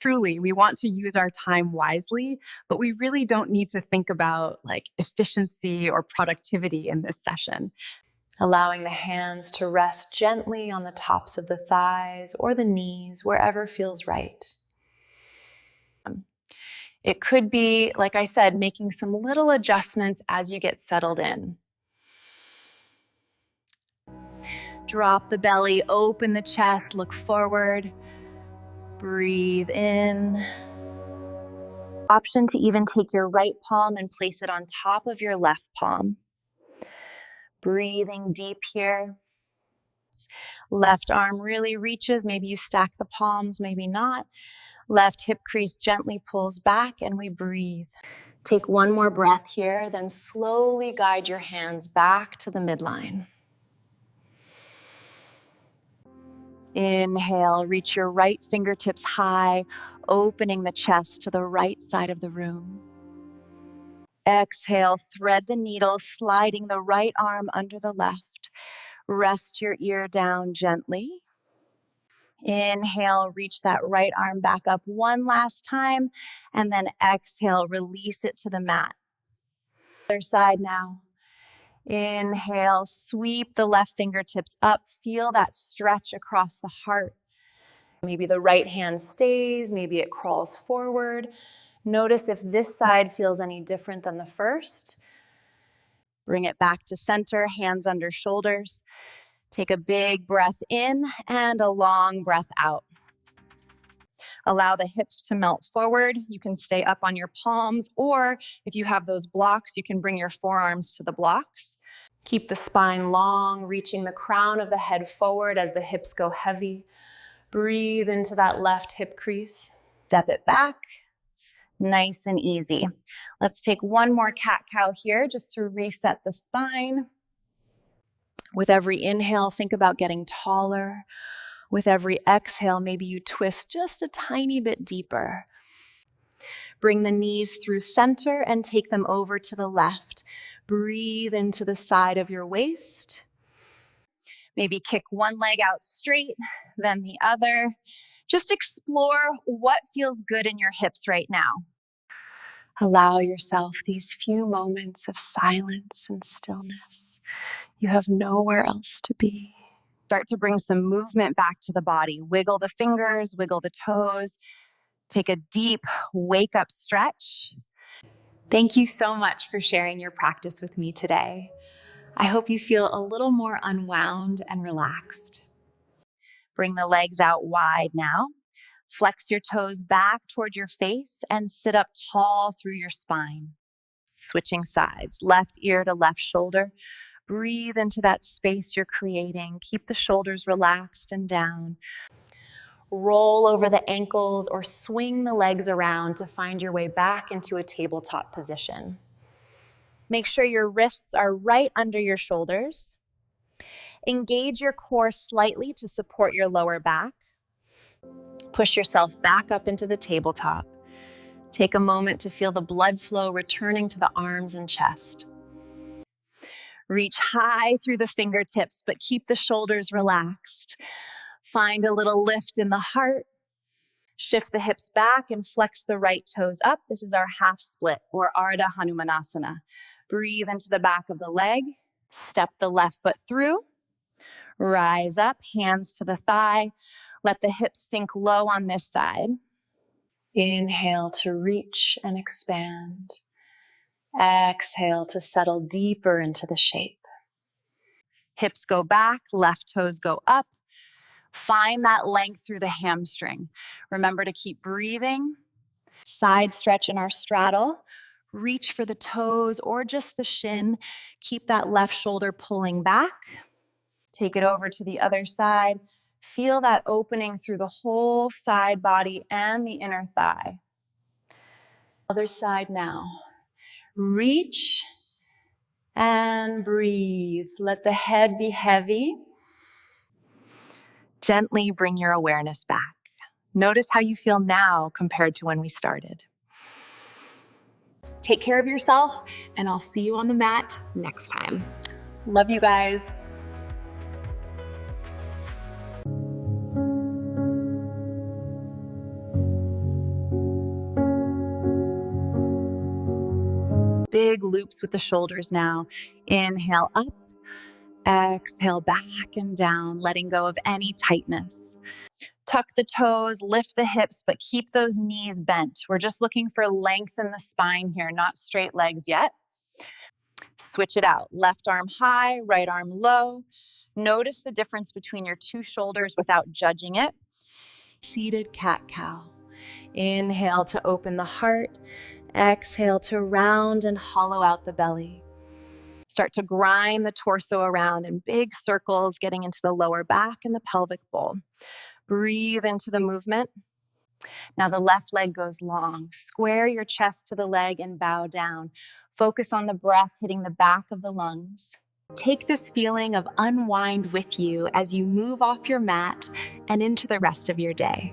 Truly, we want to use our time wisely, but we really don't need to think about like efficiency or productivity in this session. Allowing the hands to rest gently on the tops of the thighs or the knees, wherever feels right. It could be, like I said, making some little adjustments as you get settled in. Drop the belly, open the chest, look forward. Breathe in. Option to even take your right palm and place it on top of your left palm. Breathing deep here. Left arm really reaches. Maybe you stack the palms, maybe not. Left hip crease gently pulls back and we breathe. Take one more breath here, then slowly guide your hands back to the midline. Inhale, reach your right fingertips high, opening the chest to the right side of the room. Exhale, thread the needle, sliding the right arm under the left. Rest your ear down gently. Inhale, reach that right arm back up one last time, and then exhale, release it to the mat. Other side now. Inhale, sweep the left fingertips up. Feel that stretch across the heart. Maybe the right hand stays, maybe it crawls forward. Notice if this side feels any different than the first. Bring it back to center, hands under shoulders. Take a big breath in and a long breath out. Allow the hips to melt forward. You can stay up on your palms, or if you have those blocks, you can bring your forearms to the blocks. Keep the spine long, reaching the crown of the head forward as the hips go heavy. Breathe into that left hip crease. Step it back. Nice and easy. Let's take one more cat-cow here just to reset the spine. With every inhale, think about getting taller. With every exhale, maybe you twist just a tiny bit deeper. Bring the knees through center and take them over to the left. Breathe into the side of your waist. Maybe kick one leg out straight, then the other. Just explore what feels good in your hips right now. Allow yourself these few moments of silence and stillness. You have nowhere else to be. Start to bring some movement back to the body. Wiggle the fingers, wiggle the toes. Take a deep wake up stretch. Thank you so much for sharing your practice with me today. I hope you feel a little more unwound and relaxed. Bring the legs out wide now. Flex your toes back toward your face and sit up tall through your spine. Switching sides, left ear to left shoulder. Breathe into that space you're creating. Keep the shoulders relaxed and down. Roll over the ankles or swing the legs around to find your way back into a tabletop position. Make sure your wrists are right under your shoulders. Engage your core slightly to support your lower back. Push yourself back up into the tabletop. Take a moment to feel the blood flow returning to the arms and chest. Reach high through the fingertips, but keep the shoulders relaxed. Find a little lift in the heart. Shift the hips back and flex the right toes up. This is our half split or Ardha Hanumanasana. Breathe into the back of the leg. Step the left foot through. Rise up, hands to the thigh. Let the hips sink low on this side. Inhale to reach and expand. Exhale to settle deeper into the shape. Hips go back, left toes go up. Find that length through the hamstring. Remember to keep breathing. Side stretch in our straddle. Reach for the toes or just the shin. Keep that left shoulder pulling back. Take it over to the other side. Feel that opening through the whole side body and the inner thigh. Other side now. Reach and breathe. Let the head be heavy. Gently bring your awareness back. Notice how you feel now compared to when we started. Take care of yourself, and I'll see you on the mat next time. Love you guys. Big loops with the shoulders now. Inhale up, exhale back and down, letting go of any tightness. Tuck the toes, lift the hips, but keep those knees bent. We're just looking for length in the spine here, not straight legs yet. Switch it out. Left arm high, right arm low. Notice the difference between your two shoulders without judging it. Seated cat-cow. Inhale to open the heart. Exhale to round and hollow out the belly. Start to grind the torso around in big circles, getting into the lower back and the pelvic bowl. Breathe into the movement. Now the left leg goes long. Square your chest to the leg and bow down. Focus on the breath hitting the back of the lungs. Take this feeling of unwind with you as you move off your mat and into the rest of your day.